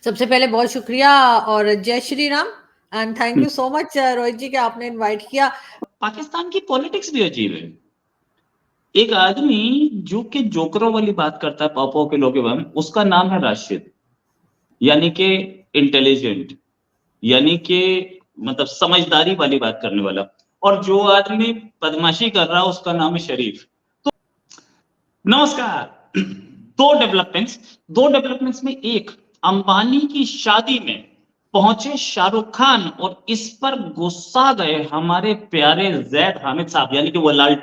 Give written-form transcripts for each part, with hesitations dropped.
सबसे पहले बहुत शुक्रिया और जय Shri Ram and thank you so much Rohit ji कि आपने इनवाइट किया। पाकिस्तान की पॉलिटिक्स भी अजीब है। एक आदमी जो कि जोकरों वाली बात करता है पापों के लोगों के बारे में, उसका नाम है राशिद, यानी कि इंटेलिजेंट, यानी कि मतलब समझदारी वाली बात करने वाला। और जो आदमी बदमाशी कर रहा है उसका नाम है शरीफ। तो नमस्कार। दो डेवलपमेंट्स में, एक अंबानी की शादी में पहुंचे शाहरुख खान और इस पर गुस्सा गए हमारे प्यारे जैद हामिद साहब, यानी कि वो लाल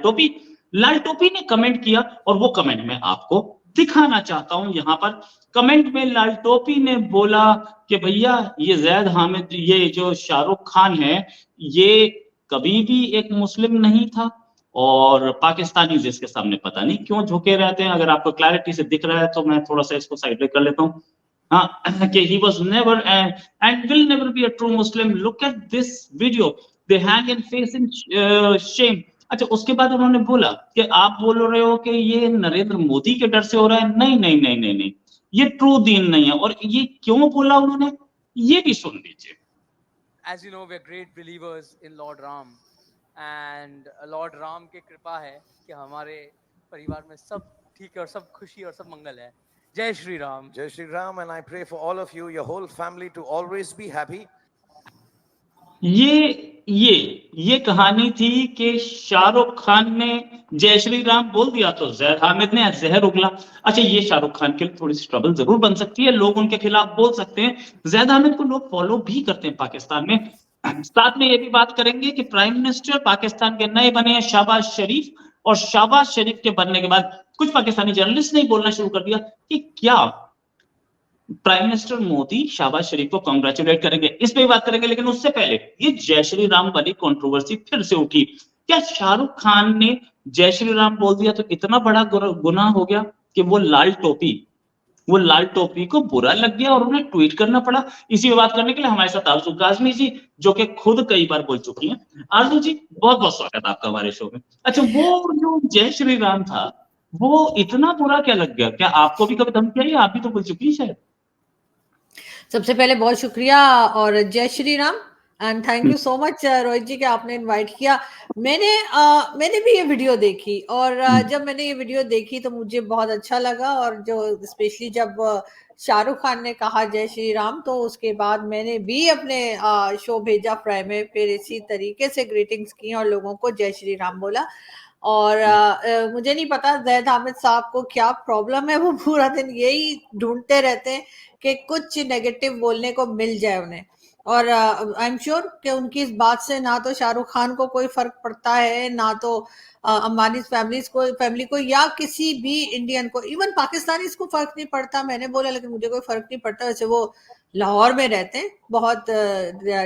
टोपी ने कमेंट किया और वो कमेंट मैं आपको दिखाना चाहता हूं। यहां पर कमेंट में लाल टोपी ने बोला कि भैया ये जैद हामिद, ये जो शाहरुख खान है, ये कभी भी एक मुस्लिम नहीं था और पाकिस्तानी जिसके सामने पता नहीं क्यों झुके रहते हैं। अगर आपको क्लैरिटी से दिख रहा है तो मैं थोड़ा सा इसको साइड कर लेता हूं। हाँ, कि he was never and will never be a true Muslim. Look at this video. They hang and face in shame. अच्छा, उसके बाद उन्होंने बोला कि आप बोल रहे हो कि ये नरेंद्र मोदी के डर से हो रहा है। नहीं नहीं नहीं नहीं नहीं, ये ट्रू दीन नहीं है। और ये क्यों बोला उन्होंने, ये भी सुन लीजिए। As you know, we are great believers in Lord Ram, and Lord Ram की कृपा है कि हमारे परिवार में सब ठीक है और सब खुशी और सब मंगल है। जय Shri Ram. Jai Shri Ram, and I pray for all of you, your whole family, to always be happy. ये कहानी थी कि शाहरुख खान ने जय श्री राम बोल दिया तो जैद हामिद ने जहर उगला। अच्छा, ये शाहरुख खान के लिए थोड़ी सी ट्रबल जरूर बन सकती है, लोग उनके खिलाफ बोल सकते हैं। जैद हामिद को लोग फॉलो भी करते हैं पाकिस्तान में। साथ में ये भी बात करेंगे कि प्राइम मिनिस्टर पाकिस्तान के नए बने हैं शहबाज शरीफ, और शहबाज शरीफ के बनने के बाद कुछ पाकिस्तानी जर्नलिस्ट ने बोलना शुरू कर दिया कि क्या प्राइम मिनिस्टर मोदी शहबाज शरीफ को कांग्रेचुलेट करेंगे। इस पे बात करेंगे, लेकिन उससे पहले ये जय श्री राम वाली कंट्रोवर्सी फिर से उठी। क्या शाहरुख खान ने जय श्री राम बोल दिया तो इतना बड़ा गुनाह हो गया कि वो लाल टोपी को बुरा लग गया और उन्हें ट्वीट करना पड़ा। इसी पे बात करने के लिए हमारे साथ आरजू काजमी जी, जो कि खुद कई बार बोल चुकी हैं। आरजू जी, बहुत बहुत स्वागत है आपका हमारे शो में। अच्छा, वो जो जय श्री राम था, वो इतना बुरा क्या लग गया? क्या आपको भी कभी धमकी आई? आप भी तो बोल चुकी है शायद। सबसे पहले बहुत शुक्रिया और जय Shri Ram and thank you so much Rohit ji कि आपने इनवाइट किया। मैंने भी ये वीडियो देखी और जब मैंने ये वीडियो देखी तो मुझे बहुत अच्छा लगा, और जो स्पेशली जब शाहरुख खान ने कहा जय श्री राम तो उसके बाद मैंने भी अपने शो भेजा फ्राई में, फिर इसी तरीके से ग्रीटिंग्स की और लोगों को जय श्री राम बोला। और मुझे नहीं पता जैद हामिद साहब को क्या प्रॉब्लम है, वो पूरा दिन यही ढूंढते रहते हैं कि कुछ नेगेटिव बोलने को मिल जाए उन्हें। और आई एम श्योर कि उनकी इस बात से ना तो शाहरुख खान को कोई फर्क पड़ता है, ना तो अंबानी फैमिली को या किसी भी इंडियन को, इवन पाकिस्तानी को फर्क नहीं पड़ता। मैंने बोला लेकिन मुझे कोई फर्क नहीं पड़ता। वैसे वो लाहौर में रहते हैं, बहुत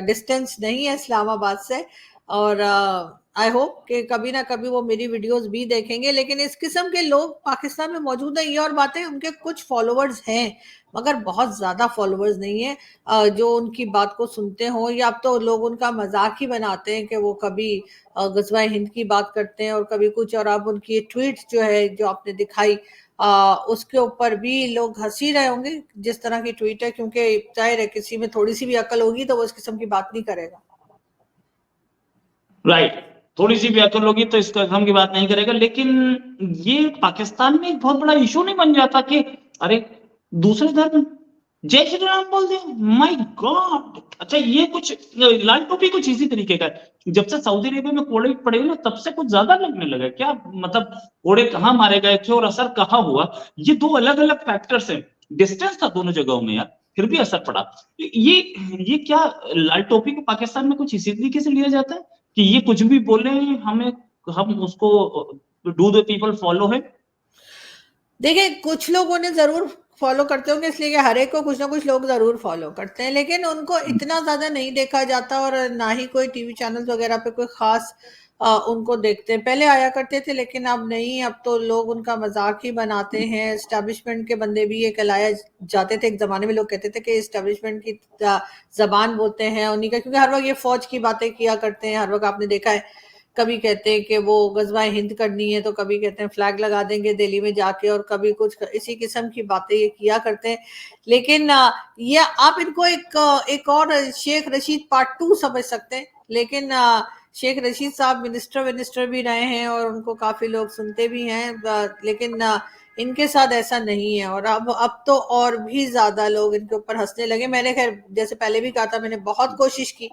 डिस्टेंस नहीं है इस्लामाबाद से, और आई होप कि कभी ना कभी वो मेरी वीडियोस भी देखेंगे। लेकिन इस किस्म के लोग पाकिस्तान में मौजूद है। ये और बातें, उनके कुछ फॉलोअर्स हैं मगर बहुत ज्यादा फॉलोअर्स नहीं है जो उनकी बात को सुनते हो, या अब तो लोग उनका मजाक ही बनाते हैं कि वो कभी गज़वा हिंद की बात करते हैं और कभी कुछ। और अब उनकी ट्वीट जो है जो आपने दिखाई उसके ऊपर भी लोग हंसी रहे होंगे जिस तरह की ट्वीट है, क्योंकि जाहिर है किसी में थोड़ी सी भी अकल होगी तो वो इस किस्म की बात नहीं करेगा। राइट, थोड़ी सी भी अकल होगी तो इस किस्म की बात नहीं करेगा। लेकिन ये पाकिस्तान में एक बहुत बड़ा इशू नहीं बन जाता कि अरे दूसरे धर्म जय श्री राम बोल दे? My God. अच्छा, ये कुछ लाल टोपी कुछ इसी तरीके का है। जब से सऊदी अरेबिया में कोड़े पड़े ना, तब से कुछ ज्यादा लगने लगा। क्या मतलब कोड़े कहाँ मारे गए थे और असर कहाँ हुआ? ये दो अलग अलग फैक्टर्स हैं। डिस्टेंस था दोनों जगहों में यार, फिर भी असर पड़ा। ये क्या लाल टोपी को पाकिस्तान में कुछ इसी तरीके से लिया जाता है कि ये कुछ भी बोले हम उसको डू द पीपल फॉलो है? देखिए, कुछ लोगों ने जरूर फॉलो करते होंगे, इसलिए कि हर एक को कुछ ना कुछ लोग जरूर फॉलो करते हैं, लेकिन उनको इतना ज्यादा नहीं देखा जाता और ना ही कोई टीवी चैनल वगैरह पे कोई खास उनको देखते हैं। पहले आया करते थे लेकिन अब नहीं, अब तो लोग उनका मजाक ही बनाते हैं। एस्टेब्लिशमेंट के बंदे भी ये कहलाए जाते थे। एक जमाने में लोग कहते थे कि एस्टेब्लिशमेंट की जबान बोलते हैं उन्हीं का, क्योंकि हर वक्त ये फौज की बातें किया करते हैं। हर वक्त आपने देखा है कभी कहते हैं कि वो गजवा हिंद करनी है, तो कभी कहते हैं फ्लैग लगा देंगे दिल्ली में जाके, और कभी कुछ इसी किस्म की बातें ये किया करते हैं। लेकिन ये आप इनको एक और शेख रशीद पार्ट 2 समझ सकते हैं। लेकिन शेख रशीद साहब मिनिस्टर भी रहे हैं और उनको काफी लोग सुनते भी हैं, लेकिन इनके साथ ऐसा नहीं है। और अब तो और भी ज्यादा लोग इनके ऊपर हंसने लगे। मैंने खैर जैसे पहले भी कहा था, मैंने बहुत कोशिश की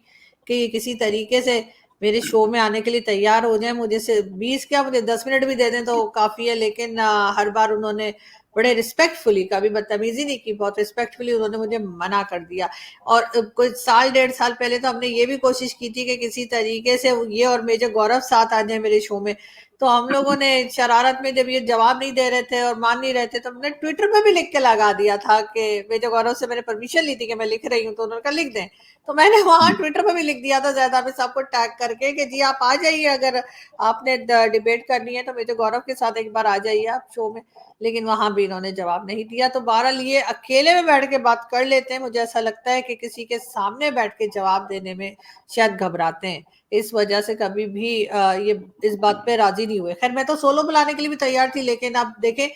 कि किसी तरीके से मेरे शो में आने के लिए तैयार हो जाए, मुझे से 20 क्या मुझे 10 मिनट भी दे दें तो काफी है। लेकिन हर बार उन्होंने बड़े रिस्पेक्टफुली, कभी बदतमीजी नहीं की, बहुत रिस्पेक्टफुली उन्होंने मुझे मना कर दिया। और कुछ साल 1.5 साल पहले तो हमने ये भी कोशिश की थी कि किसी तरीके से ये और मेजर गौरव साथ आ जाए मेरे शो में। तो हम लोगों ने शरारत में जब ये जवाब नहीं दे रहे थे और मान नहीं रहे थे, तो हमने ट्विटर पे भी लिख के लगा दिया था कि मेजर गौरव से मैंने परमिशन ली थी कि मैं लिख रही हूँ, तो उन्होंने कहा लिख दें। तो मैंने वहां ट्विटर पे भी लिख दिया था ज़्यादा में सबको टैग करके कि जी आप आ जाइए, अगर आपने डिबेट करनी है तो मेजर गौरव के साथ एक बार आ जाइए आप शो में। लेकिन वहां भी इन्होंने जवाब नहीं दिया। तो बहरहाल ये अकेले में बैठ के बात कर लेते हैं, मुझे ऐसा लगता है कि किसी के सामने बैठ के जवाब देने में शायद घबराते हैं, इस वजह से कभी भी ये इस बात पे राजी नहीं हुए। खैर मैं तो सोलो बुलाने के लिए भी तैयार थी, लेकिन अब देखें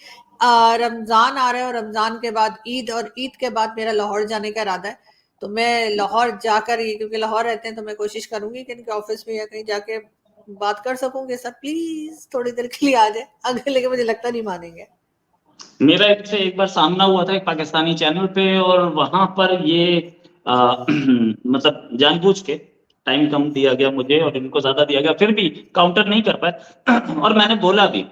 रमजान आ रहा है और रमजान के बाद ईद, और ईद के बाद मेरा लाहौर जाने का इरादा है। तो मैं लाहौर जाकर, क्योंकि लाहौर रहते हैं, तो मैं कोशिश करूंगी कि इनके ऑफिस में या कहीं जाके बात कर सकूंगी। सर प्लीज थोड़ी देर के लिए आ जाए अगर, लेकिन मुझे लगता नहीं मानेंगे। मेरा इनसे एक बार सामना हुआ था एक पाकिस्तानी चैनल पे, और वहां पर ये मतलब जानबूझ के टाइम कम दिया गया मुझे और इनको ज्यादा दिया गया, फिर भी काउंटर नहीं कर पाए। और मैंने बोला भी,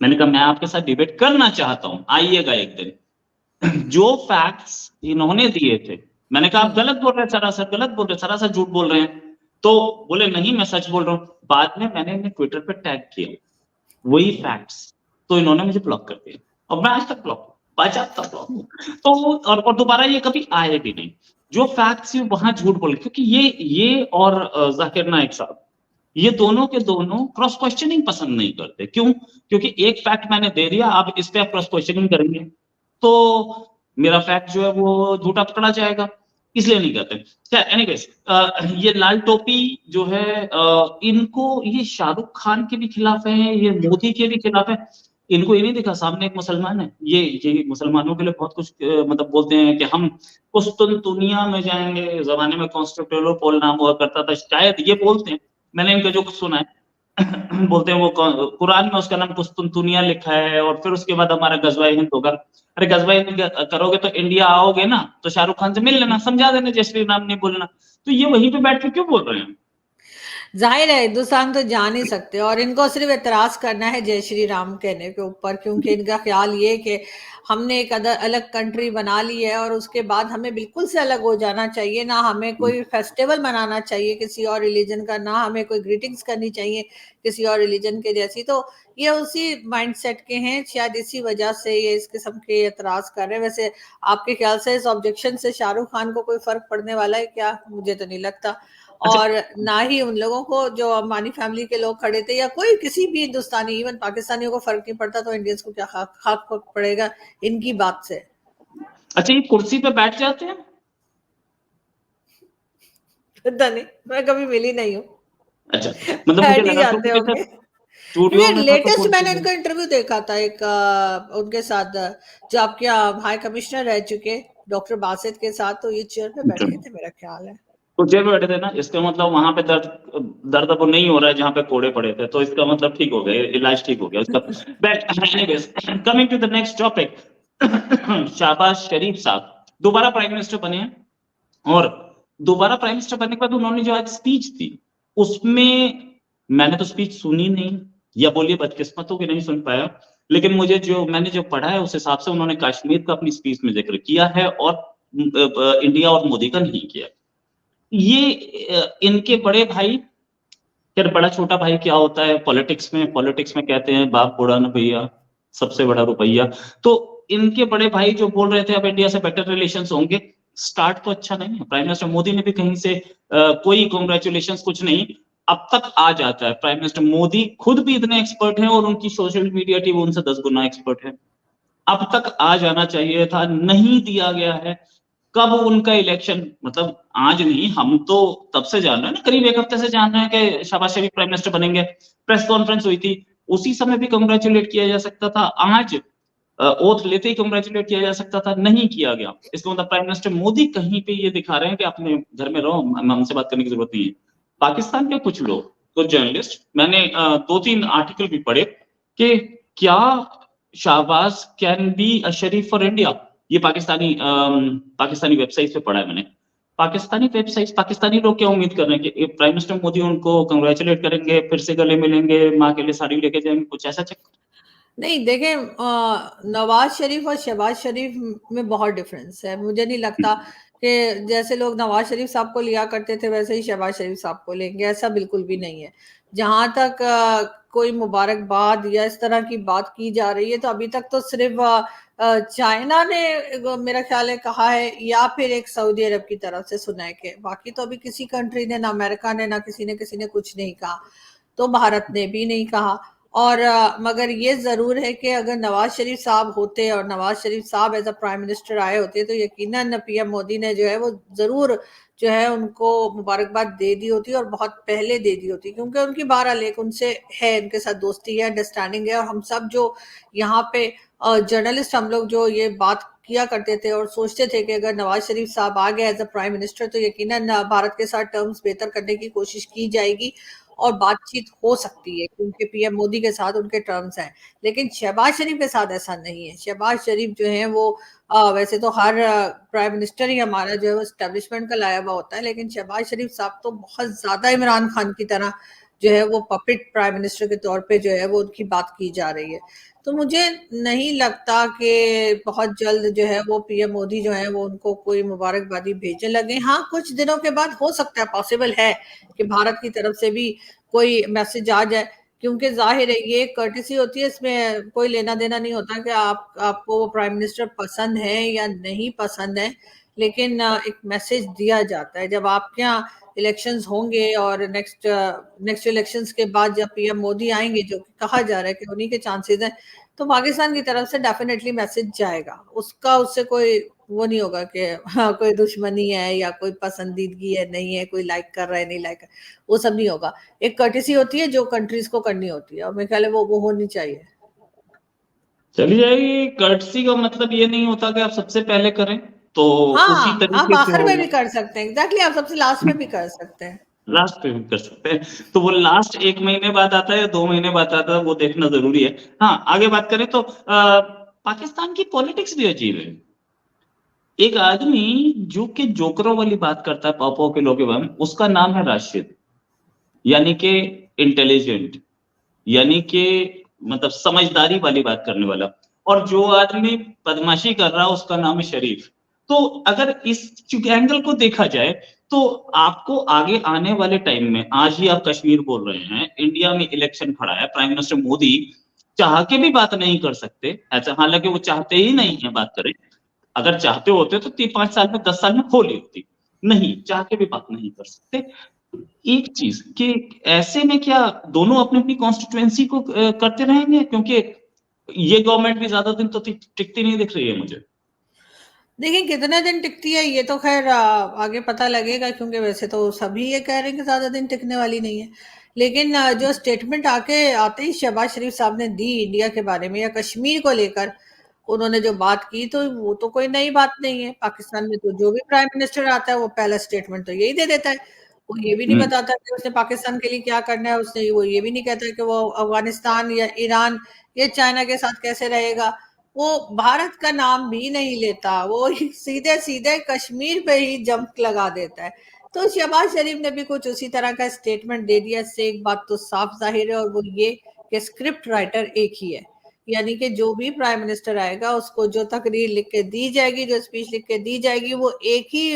मैंने कहा मैं आपके साथ डिबेट करना चाहता हूं, आइएगा एक दिन। जो फैक्ट्स इन्होंने दिए थे, मैंने कहा आप गलत बोल रहे हैं, सरासर गलत बोल रहे हैं, सरासर झूठ बोल रहे हैं। तो बोले नहीं मैं सच बोल रहा हूं। बाद में मैंने इन्हें ट्विटर पे टैग किया वही फैक्ट्स, तो इन्होंने मुझे ब्लॉक कर दिया और मैं आज तक ब्लॉक हूं, बाजाबता ब्लॉक हूं। तो और दोबारा ये कभी आए भी नहीं जो फैक्ट्स वहां झूठ बोले, क्योंकि ये और जाकिर नाइक साहब, ये दोनों के दोनों क्रॉस क्वेश्चनिंग पसंद नहीं करते। क्यों? क्योंकि एक फैक्ट मैंने दे दिया, अब इस पे आप क्रॉस क्वेश्चनिंग करेंगे तो मेरा फैक्ट जो है वो झूठा पकड़ा जाएगा, इसलिए नहीं करते। एनीवेज, ये लाल टोपी जो है इनको, ये शाहरुख खान के भी खिलाफ है, ये मोदी के भी खिलाफ है। इनको ये नहीं दिखा सामने एक मुसलमान है, ये मुसलमानों के लिए बहुत कुछ मतलब बोलते हैं कि हम कुस्तुनतुनिया में जाएंगे, जमाने में कॉन्स्टेंटिनोपल नाम हुआ करता था, शायद ये बोलते हैं, मैंने इनका जो कुछ सुना है। बोलते हैं वो कुरान में उसका नाम कुस्तुनतुनिया लिखा है, और फिर उसके बाद हमारा गजवा हिंद होगा। अरे गजवा हिंद करोगे तो इंडिया आओगे ना, तो शाहरुख खान से मिल लेना, समझा देना, जय श्री राम नहीं बोलना। तो ये वहीं पे बैठ के क्यों बोल रहे हैं? जाहिर है हिंदुस्तान तो जा नहीं सकते, और इनको सिर्फ एतराज करना है जय श्री राम कहने के ऊपर, क्योंकि इनका ख्याल ये कि हमने एक अलग कंट्री बना ली है और उसके बाद हमें बिल्कुल से अलग हो जाना चाहिए। ना हमें कोई फेस्टिवल मनाना चाहिए किसी और रिलीजन का, ना हमें कोई ग्रीटिंग्स करनी चाहिए किसी और रिलीजन के जैसी। तो ये उसी माइंडसेट के हैं, शायद इसी वजह से ये इस किस्म के एतराज कर रहे हैं। वैसे आपके ख्याल से इस ऑब्जेक्शन से शाहरुख खान को कोई फर्क पड़ने वाला है क्या? मुझे तो नहीं लगता। और ना ही उन लोगों को जो अंबानी फैमिली के लोग खड़े थे, या कोई किसी भी हिंदुस्तानी, इवन पाकिस्तानियों को फर्क नहीं पड़ता, तो इंडियंस को क्या खाक फर्क पड़ेगा इनकी बात से? अच्छा, ये कुर्सी पे बैठ जाते हैं? पता नहीं, मैं कभी मिली नहीं हूँ। अच्छा, मतलब मुझे बैठ ही लगा जाते होंगे, स्टूडियो क्योंकि में था तो लेटेस्ट कुर्सी मैंने पे। उनका इंटरव्यू देखा था एक उनके साथ जो आपके हाई कमिश्नर रह चुके डॉक्टर बासित के साथ, तो ये चेयर पे बैठे थे मेरा ख्याल है। तो जेल में बैठे थे ना, इसका मतलब वहां पे दर्द अब नहीं हो रहा है जहां पे कोड़े पड़े थे, तो इसका मतलब ठीक हो गया, इलाज ठीक हो गया उसका। Coming to the next topic, Shahbaz Sharif साहब दोबारा प्राइम मिनिस्टर बने हैं, और दोबारा प्राइम मिनिस्टर बनने के बाद उन्होंने जो आज स्पीच दी, उसमें मैंने तो स्पीच सुनी नहीं, या बोलिए बदकिस्मत हो कि नहीं सुन पाया, लेकिन मैंने जो पढ़ा है उस हिसाब से उन्होंने कश्मीर का अपनी स्पीच में जिक्र किया है, और इंडिया और मोदी का नहीं किया। ये इनके बड़े भाई, फिर बड़ा छोटा भाई क्या होता है पॉलिटिक्स में कहते हैं बाप बूढ़ा न भैया, सबसे बड़ा रुपया। तो इनके बड़े भाई जो बोल रहे थे अब इंडिया से बेटर रिलेशंस होंगे, स्टार्ट तो अच्छा नहीं है। प्राइम मिनिस्टर मोदी ने भी कहीं से कोई कांग्रेचुलेशंस कुछ नहीं, अब तक आ जाता है। प्राइम मिनिस्टर मोदी खुद भी इतने एक्सपर्ट हैं और उनकी सोशल मीडिया टीम उनसे 10 गुना एक्सपर्ट है। अब तक आ जाना चाहिए था, नहीं दिया गया है। कब उनका इलेक्शन, मतलब आज नहीं, हम तो तब से जान रहे हैं ना, करीब 1 हफ्ते से जान रहे हैं कि शहबाज शरीफ प्राइम मिनिस्टर बनेंगे। प्रेस कॉन्फ्रेंस हुई थी, उसी समय भी कंग्रेचुलेट किया जा सकता था। आज ओथ लेते ही कंग्रेचुलेट किया जा सकता था, नहीं किया गया। इसका मतलब प्राइम मिनिस्टर मोदी कहीं पे ये दिखा रहे हैं कि अपने घर में रहो, हमसे बात करने की जरूरत नहीं है। पाकिस्तान के कुछ लोग, कुछ जर्नलिस्ट, मैंने 2-3 आर्टिकल भी पढ़े कि क्या Shahbaz can be a Sharif for India. ये पाकिस्तानी वेबसाइट पे पढ़ा है मैंने। पाकिस्तानी वेबसाइट, पाकिस्तानी लोग क्या उम्मीद कर रहे हैं कि प्राइम मिनिस्टर मोदी उनको कंग्रेचुलेट करेंगे, फिर से गले मिलेंगे, माँ के लिए साड़ी लेके जाएंगे, कुछ ऐसा चक्कर? नहीं देखें, नवाज शरीफ और शहबाज शरीफ में बहुत डिफरेंस है। मुझे नहीं लगता कि जैसे लोग नवाज शरीफ साहब को लिया करते थे वैसे ही शहबाज शरीफ साहब को लेंगे, ऐसा बिल्कुल भी नहीं है। जहां तक कोई मुबारकबाद या इस तरह की बात की जा रही है, तो अभी तक तो सिर्फ चाइना ने मेरा ख्याल है कहा है, या फिर एक सऊदी अरब की तरफ से सुना है कि, बाकी तो अभी किसी कंट्री ने, ना अमेरिका ने, ना किसी ने कुछ नहीं कहा, तो भारत ने भी नहीं कहा। और मगर ये जरूर है कि अगर नवाज शरीफ साहब होते और नवाज शरीफ साहब एज अ प्राइम मिनिस्टर आए होते, तो यकीनन पीएम मोदी ने जो है वो जरूर जो है उनको मुबारकबाद दे दी होती और बहुत पहले दे दी होती, क्योंकि उनकी बहरहाल एक उनसे है, उनके साथ दोस्ती है, अंडरस्टैंडिंग है। और हम सब जो यहाँ पे जर्नलिस्ट, हम लोग जो ये बात किया करते थे और सोचते थे कि अगर नवाज शरीफ साहब आ गए एज अ प्राइम मिनिस्टर तो यकीनन भारत के साथ टर्म्स बेहतर करने की कोशिश की जाएगी और बातचीत हो सकती है, क्योंकि पीएम मोदी के साथ उनके टर्म्स हैं। लेकिन शहबाज शरीफ के साथ ऐसा नहीं है। शहबाज शरीफ जो है वो वैसे तो हर प्राइम मिनिस्टर ही हमारा जो है वो एस्टेब्लिशमेंट का लाया हुआ होता है, लेकिन शहबाज शरीफ साहब तो बहुत ज्यादा इमरान खान की तरह जो है वो पपेट प्राइम मिनिस्टर के तौर पे जो है वो उनकी बात की जा रही है। तो मुझे नहीं लगता कि बहुत जल्द जो है वो पीएम मोदी जो है वो उनको कोई मुबारकबादी भेजने लगे। हाँ, कुछ दिनों के बाद हो सकता है, पॉसिबल है कि भारत की तरफ से भी कोई मैसेज आ जाए, क्योंकि जाहिर है ये कर्टेसी होती है, इसमें कोई लेना देना नहीं होता कि आपको वो प्राइम मिनिस्टर पसंद है या नहीं पसंद है, लेकिन एक मैसेज दिया जाता है। जब आपके यहाँ इलेक्शंस होंगे और नेक्स्ट इलेक्शंस के बाद जब पीएम मोदी आएंगे, जो कहा जा रहा है कि उन्हीं के चांसेस हैं, तो पाकिस्तान की तरफ से डेफिनेटली मैसेज जाएगा। उससे कोई वो नहीं होगा कि हाँ कोई दुश्मनी है या कोई पसंदीदगी है, नहीं है, कोई लाइक कर रहा है, नहीं लाइक कर, वो सब नहीं होगा। एक कर्टेसी होती है जो कंट्रीज को करनी होती है, और मेरे ख्याल है वो होनी चाहिए। चली जाएगी। कर्टसी का मतलब ये नहीं होता कि आप सबसे पहले करें, तो उसी हाँ, आप तरीके से आखिर में होगा। भी कर सकते हैं, एग्जैक्टली, आप सबसे लास्ट में भी कर सकते हैं। लास्ट पे भी कर सकते हैं, तो वो लास्ट 1 महीने बाद आता है या 2 महीने बाद आता है, वो देखना जरूरी है। हाँ, आगे बात करें तो पाकिस्तान की पॉलिटिक्स भी अजीब है। एक आदमी जो कि जोकरों वाली बात करता है पापाओं के लोगों के बारे में, उसका नाम है राशिद, यानी कि इंटेलिजेंट, यानी कि मतलब समझदारी वाली बात करने वाला। और जो आदमी बदमाशी कर रहा है उसका नाम है शरीफ। तो अगर इस एंगल को देखा जाए तो आपको आगे आने वाले टाइम में, आज ही आप कश्मीर बोल रहे हैं, इंडिया में इलेक्शन खड़ा है, प्राइम मिनिस्टर मोदी चाह के भी बात नहीं कर सकते ऐसा, हालांकि वो चाहते ही नहीं है बात करें। अगर चाहते होते तो 5 साल में 10 साल में हो ली होती, नहीं चाह के भी बात नहीं कर सकते। एक चीज कि ऐसे में क्या दोनों अपनी अपनी कॉन्स्टिट्यूएंसी को करते रहेंगे, क्योंकि ये गवर्नमेंट भी ज्यादा दिन तो टिकती नहीं दिख रही है मुझे। देखिए कितने दिन टिकती है ये तो खैर आगे पता लगेगा, क्योंकि वैसे तो सभी ये कह रहे हैं कि ज्यादा दिन टिकने वाली नहीं है। लेकिन जो स्टेटमेंट आते ही शहबाज शरीफ साहब ने दी इंडिया के बारे में या कश्मीर को लेकर, उन्होंने जो बात की, तो वो तो कोई नई बात नहीं है। पाकिस्तान में तो जो भी प्राइम मिनिस्टर आता है वो पहला स्टेटमेंट तो यही दे देता है। वो ये भी नहीं हम्म। बताता कि उसने पाकिस्तान के लिए क्या करना है, उसने वो ये भी नहीं कहता कि वो अफगानिस्तान या ईरान या चाइना के साथ कैसे रहेगा। वो भारत का नाम भी नहीं लेता, वो सीधे सीधे कश्मीर पे ही जंप लगा देता है। तो शहबाज शरीफ ने भी कुछ उसी तरह का स्टेटमेंट दे दिया। इससे एक बात तो साफ जाहिर है, और वो ये कि स्क्रिप्ट राइटर एक ही है, यानी कि जो भी प्राइम मिनिस्टर आएगा उसको जो तकरीर लिख के दी जाएगी, जो स्पीच लिख के दी जाएगी, वो एक ही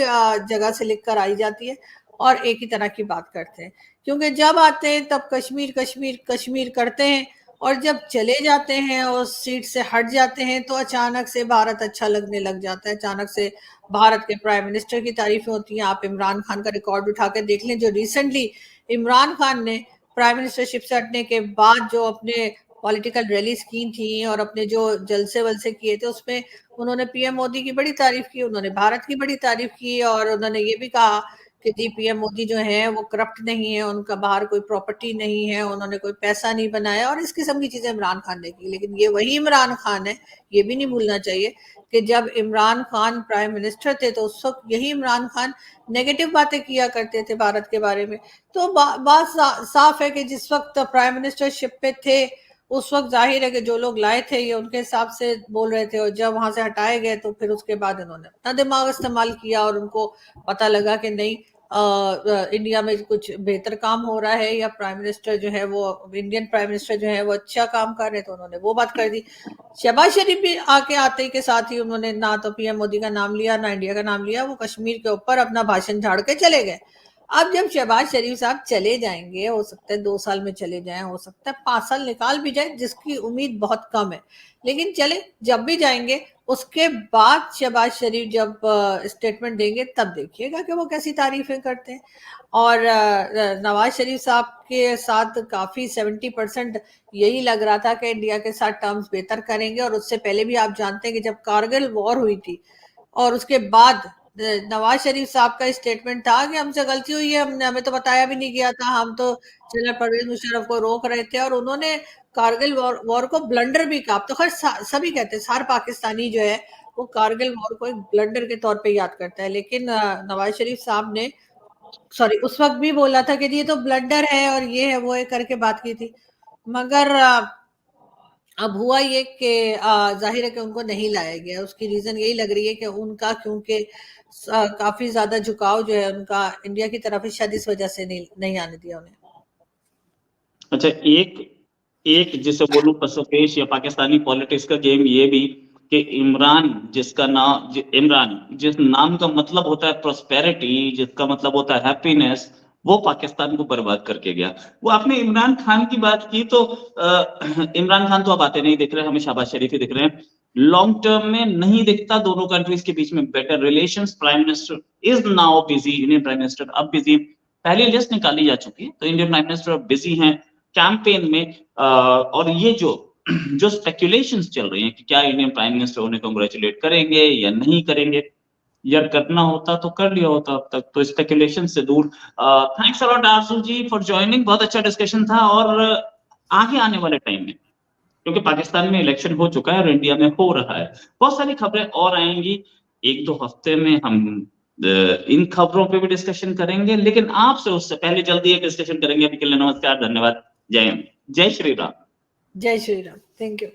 जगह से लिख कर आई जाती है और एक ही तरह की बात करते हैं। क्योंकि जब आते हैं तब कश्मीर कश्मीर कश्मीर करते हैं, और जब चले जाते हैं और सीट से हट जाते हैं तो अचानक से भारत अच्छा लगने लग जाता है। अचानक से भारत के प्राइम मिनिस्टर की तारीफें होती हैं। आप इमरान खान का रिकॉर्ड उठा के देख लें, जो रिसेंटली इमरान खान ने प्राइम मिनिस्टरशिप से हटने के बाद जो अपने पॉलिटिकल रैलीज की थी और अपने जो जलसे वलसे किए थे उसमें उन्होंने पीएम मोदी की बड़ी तारीफ की, उन्होंने भारत की बड़ी तारीफ की और उन्होंने ये भी कहा कि जी पीएम मोदी जो है वो करप्ट नहीं है, उनका बाहर कोई प्रॉपर्टी नहीं है, उन्होंने कोई पैसा नहीं बनाया और इस किस्म की चीजें इमरान खान ने की। लेकिन ये वही इमरान खान है, ये भी नहीं भूलना चाहिए कि जब इमरान खान प्राइम मिनिस्टर थे तो उस वक्त यही इमरान खान नेगेटिव बातें किया करते थे भारत के बारे में। तो बात साफ है कि जिस वक्त प्राइम मिनिस्टरशिप पे थे उस वक्त जाहिर है कि जो लोग लाए थे ये उनके हिसाब से बोल रहे थे और जब वहां से हटाए गए तो फिर उसके बाद इन्होंने अपना दिमाग इस्तेमाल किया और उनको पता लगा कि नहीं इंडिया में कुछ बेहतर काम हो रहा है या प्राइम मिनिस्टर जो है वो इंडियन प्राइम मिनिस्टर जो है वो अच्छा काम कर रहे हैं, तो उन्होंने वो बात कर दी। शहबाज शरीफ भी आते ही के साथ ही उन्होंने ना तो पीएम मोदी का नाम लिया ना इंडिया का नाम लिया, वो कश्मीर के ऊपर अपना भाषण झाड़ के चले गए। अब जब शहबाज शरीफ साहब चले जाएंगे, हो सकता है 2 साल में चले जाएं, हो सकता है 5 साल निकाल भी जाए, जिसकी उम्मीद बहुत कम है, लेकिन चले जब भी जाएंगे उसके बाद शहबाज शरीफ जब स्टेटमेंट देंगे तब देखिएगा कि वो कैसी तारीफें करते हैं। और नवाज शरीफ साहब के साथ काफी 70% यही लग रहा था कि इंडिया के साथ टर्म्स बेहतर करेंगे। और उससे पहले भी आप जानते हैं कि जब कारगिल वॉर हुई थी और उसके बाद नवाज शरीफ साहब का स्टेटमेंट था कि हमसे गलती हुई है, हमें तो बताया भी नहीं गया था, हम तो जनरल परवेज मुशर्रफ को रोक रहे थे। और उन्होंने कारगिल वॉर को ब्लंडर भी कहा। तो खैर सभी कहते हैं, सार पाकिस्तानी जो है वो कारगिल वॉर को एक ब्लंडर के तौर पे याद करता है, लेकिन नवाज शरीफ साहब ने उस वक्त भी बोला था कि ये तो ब्लंडर है और ये है वो है करके बात की थी। मगर अब हुआ ये कि जाहिर है कि उनको नहीं लाया गया। उसकी रीजन यही लग रही है कि उनका क्योंकि काफी ज्यादा झुकाव जो है उनका इंडिया की तरफ है, शायद इस वजह से नहीं आने दिया उन्हें। अच्छा, एक जिसे बोलूं पसोपेश या पाकिस्तानी पॉलिटिक्स का गेम ये भी कि इमरान जिस नाम का मतलब होता है प्रोस्पेरिटी, जिसका मतलब होता है हैप्पीनेस, वो पाकिस्तान को बर्बाद करके गया। वो आपने इमरान खान की बात की तो इमरान खान तो अब आते नहीं दिख रहे, हमें शहबाज शरीफ ही दिख रहे हैं। लॉन्ग टर्म में नहीं दिखता दोनों कंट्रीज के बीच में better relations. Prime minister is now busy, Indian prime minister अब बिजी, पहली लिस्ट निकाली जा चुकी है तो इंडियन प्राइम मिनिस्टर अब बिजी हैं कैंपेन में। और ये जो स्पेकुलेशंस चल रही हैं कि क्या इंडियन प्राइम मिनिस्टर उन्हें कांग्रेचुलेट करेंगे या नहीं करेंगे, यार करना होता तो कर लिया होता अब तक, तो स्पेकुलेशन से दूर। Thanks a lot Aarzoo ji for joining, बहुत अच्छा डिस्कशन था। और आगे आने वाले टाइम में, क्योंकि पाकिस्तान में इलेक्शन हो चुका है और इंडिया में हो रहा है, बहुत सारी खबरें और आएंगी। 1-2 हफ्ते में हम इन खबरों पे भी डिस्कशन करेंगे, लेकिन आपसे उससे पहले जल्दी एक डिस्कशन करेंगे। अभी के लिए नमस्कार, धन्यवाद, जय हिंद, जय श्री राम। जय श्री राम, थैंक यू।